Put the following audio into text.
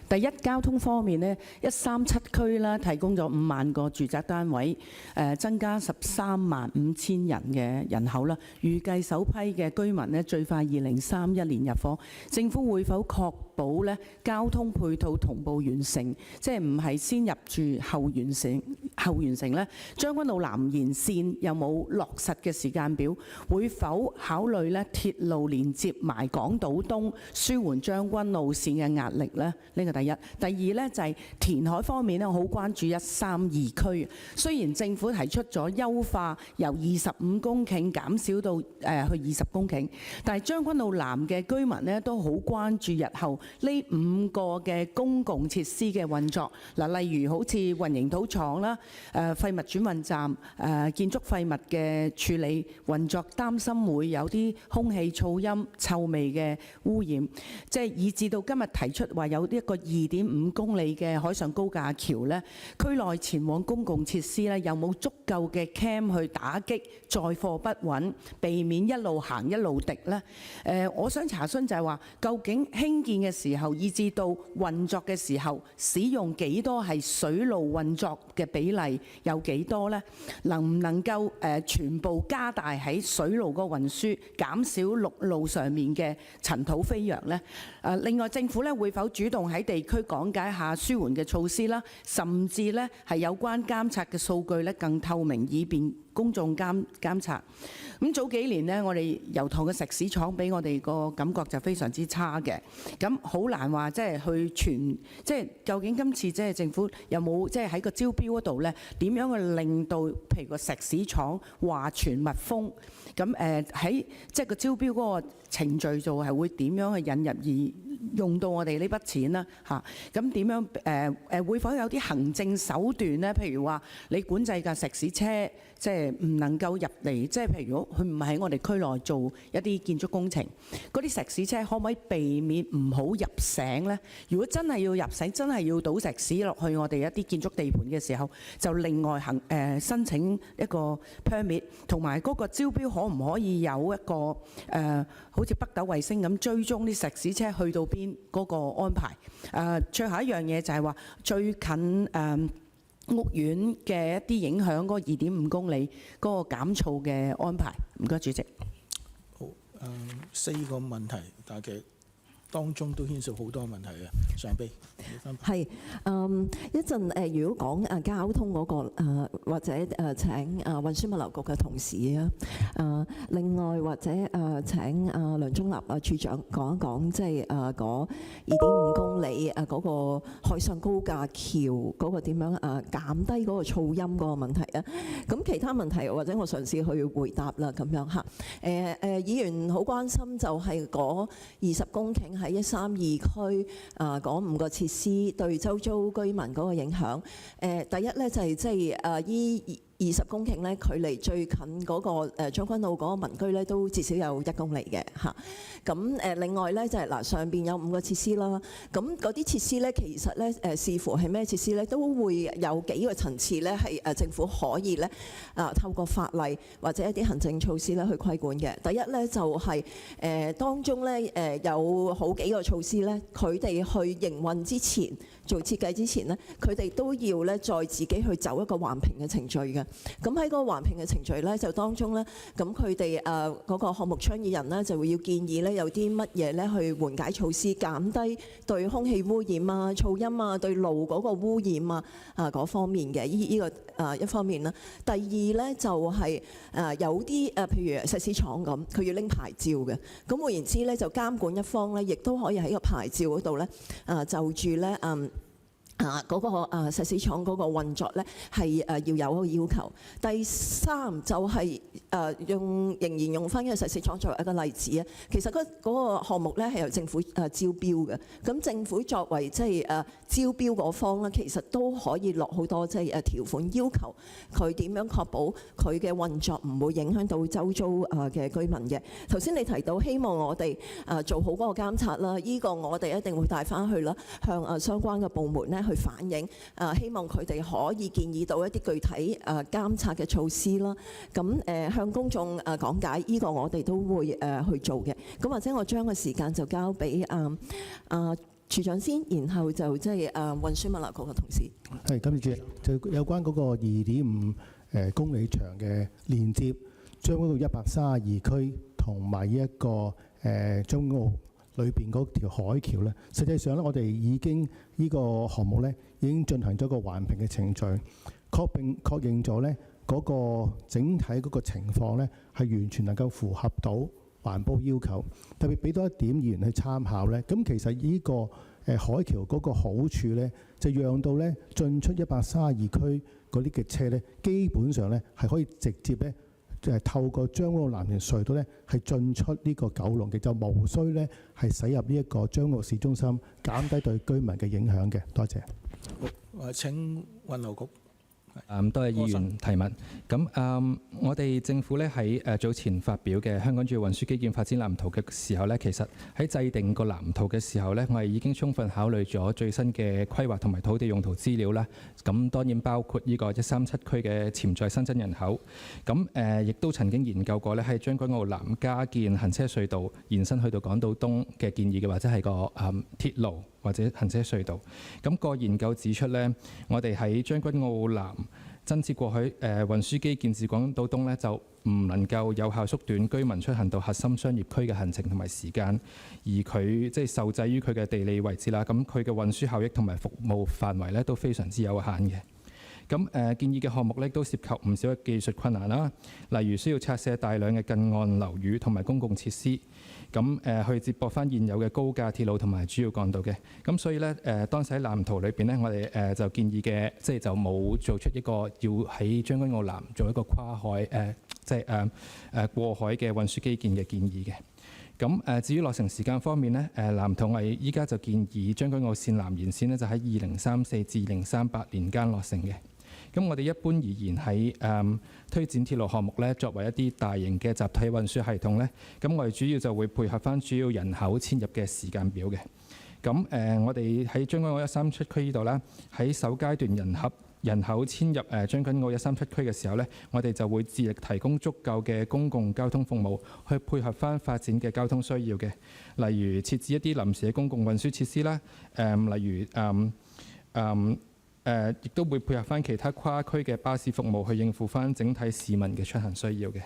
第一，交通方面呢，137區啦，提供咗5萬個住宅單位，增加135000人嘅人口啦。預計首批嘅居民呢，最快2031年入伙。政府會否確保咧交通配套同步完成，即係唔係先入住後完成咧？將軍澳南延線有冇落實嘅時間表？會否考慮咧鐵路連接埋港島東，舒緩將軍澳線嘅壓力咧？呢個第一。第二咧就係填海方面咧，我好關注132區。雖然政府提出咗優化，由25公頃減少到去20公頃，但係將軍澳南嘅居民咧都好關注日後呢5個嘅公共設施嘅運作。嗱，例如好似混凝土廠啦、廢物轉運站、建築廢物嘅處理運作，擔心會有啲空氣、噪音、臭味嘅污染，即係以至到今日提出話有一個2.5公里嘅海上高架橋咧，區內前往公共設施咧有冇足夠嘅 cam 去打擊載貨不穩，避免一路行一路滴咧？我想查詢就係話，究竟興建嘅時候，以至到運作嘅時候，使用幾多係水路運作嘅比例有幾多呢？能唔能夠全部加大喺水路個運輸，減少陸路上面嘅塵土飛揚呢？另外政府咧會否主動喺地區講解下舒緩嘅措施啦，甚至咧係有關監察嘅數據咧更透明，以便公眾監察。咁早幾年呢，我哋油塘嘅石屎廠俾我哋個感覺就非常之差嘅。咁好難話即係即係究竟今次即係政府有冇即係喺個招標嗰度咧，點樣去令到譬如個石屎廠話傳密封？咁喺即係個招標嗰個程序做係會點樣去引入而用到我哋呢筆錢啦？嚇，咁點樣會否有啲行政手段咧？譬如話你管制架石屎車，即係唔能夠入嚟，即係譬如佢唔係喺我哋區內做一啲建築工程，嗰啲石屎車可唔可以避免唔好入城咧？如果真係要入城，真係要倒石屎落去我哋一啲建築地盤嘅時候，就另外申請一個 permit， 同埋嗰個招標可唔可以有一個好似北斗衛星咁追蹤啲石屎車去到邊嗰個安排？最後一樣嘢就係話最近屋苑嘅一啲影響嗰個2.5公里嗰個減噪嘅安排。唔該，主席。好，4個問題，但係其實當中都牽涉好多問題嘅。上邊係一陣如果講交通嗰個或者請運輸物流局嘅同事啊，另外或者請梁忠立處長講一講，即係嗰2.5公里嗰個海上高架橋嗰個點樣減低嗰個噪音嗰個問題啊。咁其他問題或者我嘗試去回答啦，咁樣嚇。議員好關心就係嗰20公頃喺132區嗰5個設施對周遭居民嗰個影響。第一咧就係即係依20公頃咧，距離最近嗰個將軍澳嗰個民居咧，都至少有1公里嘅嚇。咁另外咧就係嗱，上邊有5個設施啦。咁嗰啲設施咧，其實咧視乎係咩設施咧，都會有幾個層次咧，係政府可以咧透過法例或者一啲行政措施咧去規管嘅。第一咧就係當中咧有好幾個措施咧，佢哋去營運之前做設計之前咧，佢哋都要咧再自己去走一個環評嘅程序嘅。咁喺個環評嘅程序咧，就當中咧，咁佢哋嗰個項目倡議人咧就會要建議咧有啲乜嘢咧去緩解措施，減低對空氣污染啊、噪音啊、對路嗰個污染啊嗰方面嘅呢個一方面啦。第二咧就係有啲譬如石屎廠咁，佢要拎牌照嘅。咁換言之咧，就監管一方咧，亦都可以喺個牌照嗰度咧就住咧嗰個石屎廠嗰個運作咧係要有一個要求。第三就係仍然用翻呢個石屎廠作為一個例子啊。其實嗰個項目咧係由政府招標嘅。咁政府作為即係招標嗰方咧，其實都可以落好多即係條款要求佢點樣確保佢嘅運作唔會影響到周遭嘅居民嘅。頭先你提到希望我哋做好嗰個監察啦，呢個我哋一定會帶翻去啦，向相關嘅部門咧去反映，希望佢哋可以建議到一啲具體監察嘅措施啦。咁向公眾講解，呢個我哋都會去做嘅。咁或者我將個時間就交俾處長先，然後就即係運輸物流局嘅同事。係，感謝主席。就有關嗰個2.5公里長嘅連接將軍澳132區同埋一個將軍澳裏邊嗰條海橋咧，實際上咧，我哋已經呢個項目咧已經進行咗個環評嘅程序，確認咗咧嗰個整體嗰個情況咧係完全能夠符合到環保要求。特別俾多一點議員去參考咧，咁其實呢個海橋嗰個好處咧，就讓到咧進出132區嗰啲嘅車咧，基本上咧係可以直接咧透過將軍澳藍田隧道咧係進出呢個九龍嘅，就無需咧係駛入呢一個將軍澳市中心，減低對居民嘅影響嘅。多謝。好，請運輸局。多謝議員提問。咁我哋政府咧喺早前發表嘅香港主要運輸基建發展藍圖嘅時候咧，其實喺制定個藍圖嘅時候咧，我哋已經充分考慮咗最新嘅規劃同埋土地用途資料啦。咁當然包括呢個137區嘅潛在新增人口。咁亦都曾經研究過咧喺將軍澳南加建行車隧道延伸去到港島東嘅建議嘅，或者係個鐵路或者行車隧道。咁個研究指出咧，我哋喺將軍澳南增設過去運輸基建至港島東咧，就唔能夠有效縮短居民出行到核心商業區嘅行程同埋時間，而佢即係受制於佢嘅地理位置啦。咁佢嘅運輸效益同埋服務範圍咧都非常之有限嘅。咁建議嘅項目咧都涉及唔少嘅技術困難啦，例如需要拆卸大量嘅近岸樓宇同埋公共設施，咁去接駁翻現有嘅高架鐵路同埋主要幹道嘅。咁所以咧當時喺藍圖裏邊咧，我哋就建議嘅即係就冇做出一個要喺將軍澳南做一個跨海即係過海嘅運輸基建嘅建議嘅。咁至於落成時間方面咧，藍圖我哋依家就建議將軍澳線南延線咧就喺2034至2038年間落成嘅。咁我哋一般而言喺推展鐵路項目咧，作為一啲大型嘅集體運輸系統咧，咁我哋主要就會配合翻主要人口遷入嘅時間表嘅。咁我哋喺將軍澳137區呢度啦，喺首階段人口遷入將軍澳137區嘅時候咧，我哋就會致力提供足夠嘅公共交通服務，去配合翻發展嘅交通需要嘅。例如設置一啲臨時嘅公共運輸設施啦，例如亦都會配合翻其他跨區嘅巴士服務，去應付翻整體市民嘅出行需要嘅。